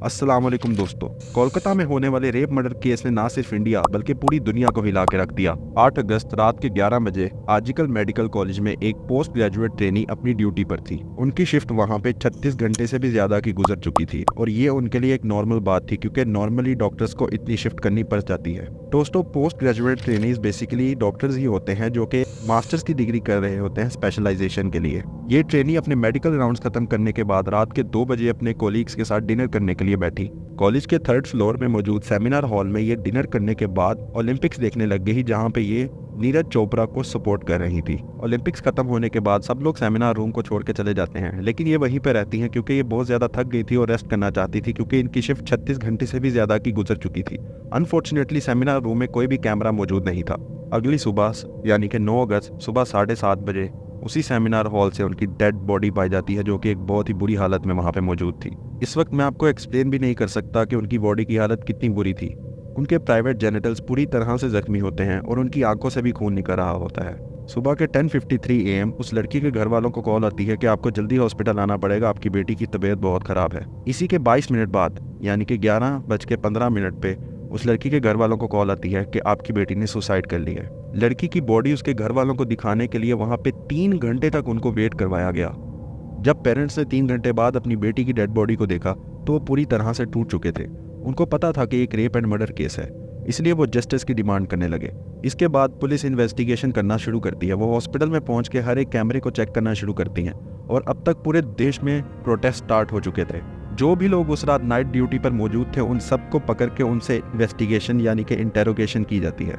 अस्सलाम वालेकुम दोस्तों। कोलकाता में होने वाले रेप मर्डर केस ने ना सिर्फ इंडिया बल्कि पूरी दुनिया को हिला के रख दिया। 8 अगस्त रात के 11 बजे आजिकल मेडिकल कॉलेज में एक पोस्ट ग्रेजुएट ट्रेनी अपनी ड्यूटी पर थी। उनकी शिफ्ट वहां पे 36 घंटे से भी ज्यादा की गुजर चुकी थी और ये उनके लिए एक नॉर्मल बात थी, क्योंकि नॉर्मली डॉक्टर्स को इतनी शिफ्ट करनी पड़ जाती है। दोस्तों, post graduate trainees basically doctors ही होते हैं जो कि मास्टर्स की डिग्री कर रहे होते हैं स्पेशलाइजेशन के लिए। ये ट्रेनी अपने मेडिकल राउंड्स खत्म करने के बाद रात के 2 बजे अपने कोलीग्स के साथ डिनर करने के लिए बैठी। कॉलेज के 3rd फ्लोर में मौजूद सेमिनार हॉल में ये डिनर करने के बाद ओलंपिक्स देखने लग गई, जहां पे ये नीरज चोपड़ा को सपोर्ट कर रही थी। ओलंपिक्स खत्म होने के बाद सब लोग सेमिनार रूम को छोड़ के चले जाते हैं, लेकिन ये वहीं पे रहती हैं क्योंकि ये बहुत ज्यादा थक गई थी और रेस्ट करना चाहती थी, क्योंकि इनकी शिफ्ट 36 घंटे से भी ज्यादा की गुजर चुकी थी। अनफॉर्चुनेटली सेमिनार रूम में कोई भी कैमरा मौजूद नहीं था। अगली सुबह यानी कि 9 अगस्त सुबह 7:30 बजे उसी सेमिनार हॉल से उनकी डेड बॉडी पाई जाती है, जो कि एक बहुत ही बुरी हालत में वहां पे मौजूद थी। इस वक्त मैं आपको एक्सप्लेन भी नहीं कर सकता कि उनकी बॉडी की हालत कितनी बुरी थी। उनके प्राइवेट जेनिटल्स पूरी तरह से जख्मी होते हैं और उनकी आंखों से भी खून निकल रहा होता है। सुबह के 10:53 AM उस लड़की के घर वालों को कॉल आती है कि आपको जल्दी हॉस्पिटल आना पड़ेगा, आपकी बेटी की तबीयत बहुत खराब है। इसी के 22 मिनट बाद यानी कि 11:15 पे उस लड़की के घर वालों को कॉल आती है कि आपकी बेटी ने सुसाइड कर ली है। लड़की की बॉडी उसके घर वालों को दिखाने के लिए वहां पे 3 घंटे तक उनको वेट करवाया गया। जब पेरेंट्स ने 3 घंटे बाद अपनी बेटी की डेड बॉडी को देखा तो वो पूरी तरह से टूट चुके थे। उनको पता था कि एक रेप एंड मर्डर केस है, इसलिए वो जस्टिस की डिमांड करने लगे। इसके बाद पुलिस इन्वेस्टिगेशन करना शुरू करती है। वो हॉस्पिटल में पहुंच के हर एक कैमरे को चेक करना शुरू करती हैं और अब तक पूरे देश में प्रोटेस्ट स्टार्ट हो चुके थे। जो भी लोग उस रात नाइट ड्यूटी पर मौजूद थे उन सबको पकड़ के उनसे इन्वेस्टिगेशन यानी कि इंटेरोगेशन की जाती है,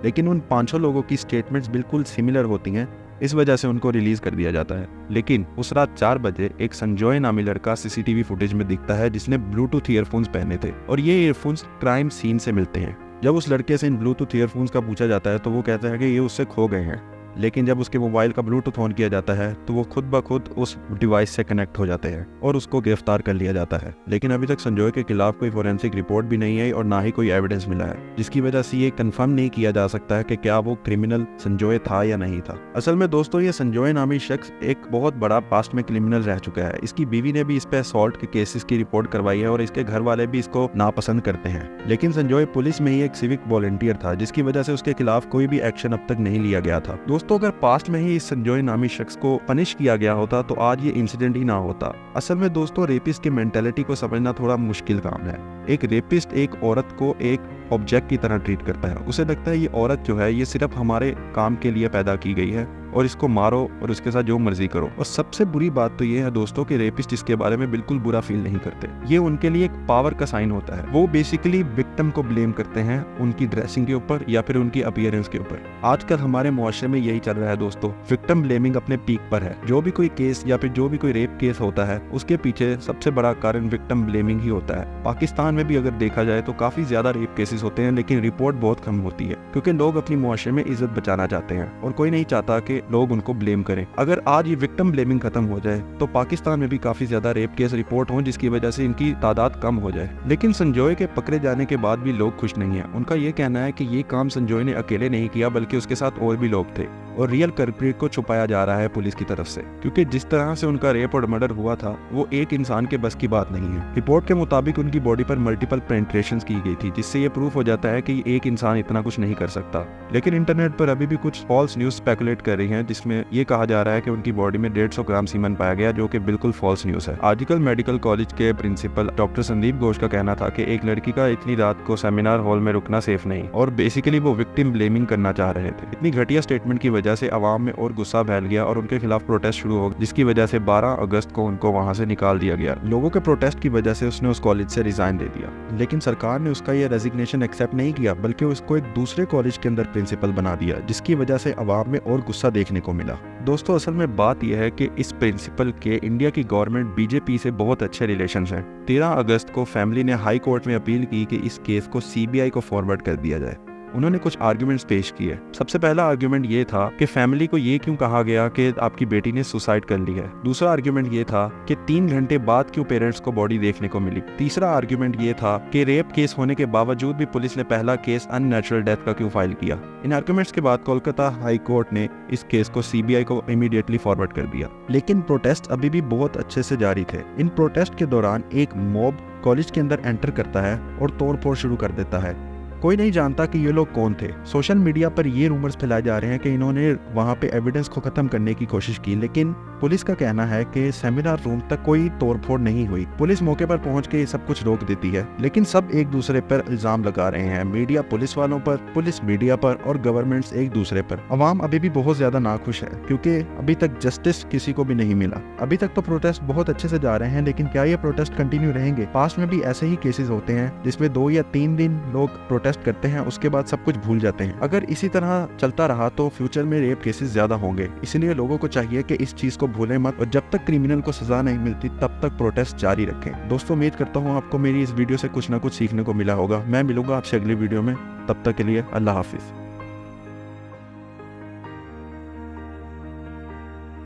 लेकिन उन 500 लोगों की स्टेटमेंट्स बिल्कुल सिमिलर होती हैं, इस वजह से उनको रिलीज कर दिया जाता है। लेकिन उस रात 4 बजे एक संजय नामी लड़का सीसीटीवी फुटेज में दिखता है, जिसने ब्लूटूथ ईयरफोन्स पहने थे और ये ईयरफोन्स क्राइम सीन से मिलते हैं। जब उस लड़के से इन ब्लूटूथ ईयरफोन्स का पूछा जाता है तो वो कहता है कि ये उससे खो गए हैं, लेकिन जब उसके मोबाइल का ब्लूटूथ ऑन किया जाता है तो वो खुद ब खुद उस डिवाइस से कनेक्ट हो जाते हैं और उसको गिरफ्तार कर लिया जाता है। लेकिन अभी तक संजय के खिलाफ कोई फोरेंसिक रिपोर्ट भी नहीं है और ना ही कोई एविडेंस मिला है, जिसकी वजह से ये कंफर्म नहीं किया जा सकता है कि क्या वो क्रिमिनल संजय था या नहीं था। असल में दोस्तों, ये संजय नामी शख्स एक बहुत बड़ा पास्ट में क्रिमिनल रह चुका है। इसकी बीवी ने भी इस पे असॉल्ट के केसेस की रिपोर्ट करवाई है और इसके घर वाले भी इसको नापसंद करते हैं। लेकिन संजय पुलिस में ही एक सिविक वॉलंटियर था, जिसकी वजह से उसके खिलाफ कोई भी एक्शन अब तक नहीं लिया गया था। दोस्तों, अगर पास्ट में ही इस संजय नामी शख्स को पनिश किया गया होता तो आज ये इंसिडेंट ही ना होता। असल में दोस्तों, रेपिस्ट की मेंटालिटी को समझना थोड़ा मुश्किल काम है। एक रेपिस्ट एक औरत को एक ऑब्जेक्ट की तरह ट्रीट करता है। उसे लगता है ये औरत जो है ये सिर्फ हमारे काम के लिए पैदा की गई है और इसको मारो और उसके साथ जो मर्जी करो। और सबसे बुरी बात तो ये है दोस्तों कि रेपिस्ट इसके बारे में बिल्कुल बुरा फील नहीं करते। ये उनके लिए एक पावर का साइन होता है। वो बेसिकली विक्टिम को ब्लेम करते हैं उनकी ड्रेसिंग के ऊपर या फिर उनकी अपीयरेंस के ऊपर। आजकल हमारे मुआशरे में यही चल रहा है दोस्तों, विक्टिम ब्लेमिंग अपने पीक पर है। जो भी कोई केस या फिर जो भी कोई रेप केस होता है उसके पीछे सबसे बड़ा कारण विक्टिम ब्लेमिंग ही होता है। पाकिस्तान में भी अगर देखा जाए तो काफी ज्यादा रेप केसेस होते हैं, लेकिन रिपोर्ट बहुत कम होती है, क्योंकि लोग अपनी मुआशरे में इज्जत बचाना चाहते हैं और कोई नहीं चाहता कि लोग उनको ब्लेम करें। अगर आज ये विक्टिम ब्लेमिंग खत्म हो जाए तो पाकिस्तान में भी काफी ज्यादा रेप केस रिपोर्ट हों, जिसकी वजह से इनकी तादाद कम हो जाए। लेकिन संजय के पकड़े जाने के बाद भी लोग खुश नहीं है। उनका ये कहना है कि ये काम संजय ने अकेले नहीं किया, बल्कि उसके साथ और भी लोग थे और रियल कल्प्रिट को छुपाया जा रहा है पुलिस की तरफ से, क्योंकि जिस तरह से उनका रेप और मर्डर हुआ था वो एक इंसान के बस की बात नहीं है। रिपोर्ट के मुताबिक उनकी बॉडी पर मल्टीपल पेनिट्रेशंस की गई थी, जिससे ये प्रूफ हो जाता है कि एक इंसान इतना कुछ नहीं कर सकता। लेकिन इंटरनेट पर अभी भी कुछ फॉल्स न्यूज स्पेकुलेट कर रही हैं, जिसमें ये कहा जा रहा है कि उनकी बॉडी में 150 ग्राम सीमेंट पाया गया, जो कि बिल्कुल फॉल्स न्यूज है। आजिकल मेडिकल कॉलेज के प्रिंसिपल डॉक्टर संदीप घोष का कहना था कि एक लड़की का इतनी रात को सेमिनार हॉल में रुकना सेफ नहीं, और बेसिकली वो विक्टिम ब्लेमिंग करना चाह रहे थे। इतनी घटिया स्टेटमेंट की वजह से आवाम में और गुस्सा फैल गया और उनके खिलाफ प्रोटेस्ट शुरू हो गया, जिसकी वजह से 12 अगस्त को उनको वहां से निकाल दिया गया। लोगों के प्रोटेस्ट की वजह से उसने उस कॉलेज से रिजाइन दे दिया, लेकिन सरकार ने उसका यह रेजिग्नेशन एक्सेप्ट नहीं किया, बल्कि उसको एक दूसरे कॉलेज के अंदर प्रिंसिपल बना दिया, जिसकी वजह से अवाम में और गुस्सा देखने को मिला। दोस्तों, असल में बात यह है कि इस प्रिंसिपल के इंडिया की गवर्नमेंट बीजेपी से बहुत अच्छे रिलेशंस हैं। 13 अगस्त को फैमिली ने हाई कोर्ट में अपील की कि इस केस को सीबीआई को फॉरवर्ड कर दिया जाए। उन्होंने कुछ आर्ग्यूमेंट्स पेश किए। सबसे पहला आर्ग्यूमेंट ये था कि फैमिली को ये क्यों कहा गया कि आपकी बेटी ने सुसाइड कर ली है। दूसरा आर्ग्यूमेंट ये था कि 3 घंटे बाद क्यों पेरेंट्स को बॉडी देखने को मिली। तीसरा आर्ग्यूमेंट ये था कि रेप केस होने के बावजूद भी पुलिस ने पहला केस अननेचुरल डेथ का क्यों फाइल किया। इन आर्ग्यूमेंट्स के बाद कोलकाता हाई कोर्ट ने इस केस को सीबीआई को इमीडिएटली फॉरवर्ड कर दिया। लेकिन प्रोटेस्ट अभी भी बहुत अच्छे से जारी थे। इन प्रोटेस्ट के दौरान एक मॉब कॉलेज के अंदर एंटर करता है और तोड़फोड़ शुरू कर देता है। कोई नहीं जानता कि ये लोग कौन थे। सोशल मीडिया पर ये रूमर्स फैलाए जा रहे हैं कि इन्होंने वहाँ पे एविडेंस को खत्म करने की कोशिश की, लेकिन पुलिस का कहना है कि सेमिनार रूम तक कोई तोड़फोड़ नहीं हुई। पुलिस मौके पर पहुंच के सब कुछ रोक देती है, लेकिन सब एक दूसरे पर इल्जाम लगा रहे हैं। मीडिया पुलिस वालों पर, पुलिस मीडिया पर और गवर्नमेंट्स एक दूसरे पर। अवाम अभी भी बहुत ज्यादा नाखुश है क्योंकि अभी तक जस्टिस किसी को भी नहीं मिला। अभी तक तो प्रोटेस्ट बहुत अच्छे से जा रहे हैं, लेकिन क्या ये प्रोटेस्ट कंटिन्यू रहेंगे? पास्ट में भी ऐसे ही केसेस होते हैं जिसमें 2 या 3 दिन लोग प्रोटेस्ट करते हैं, उसके बाद सब कुछ भूल जाते हैं। अगर इसी तरह चलता रहा तो फ्यूचर में रेप केसेस ज्यादा होंगे। इसलिए लोगों को चाहिए कि इस चीज को भूलें मत और जब तक क्रिमिनल को सजा नहीं मिलती तब तक प्रोटेस्ट जारी रखें। दोस्तों, उम्मीद करता हूँ आपको मेरी इस वीडियो से कुछ ना कुछ सीखने को मिला होगा। मैं मिलूंगा आपसे अगली वीडियो में। तब तक के लिए अल्लाह हाफिज।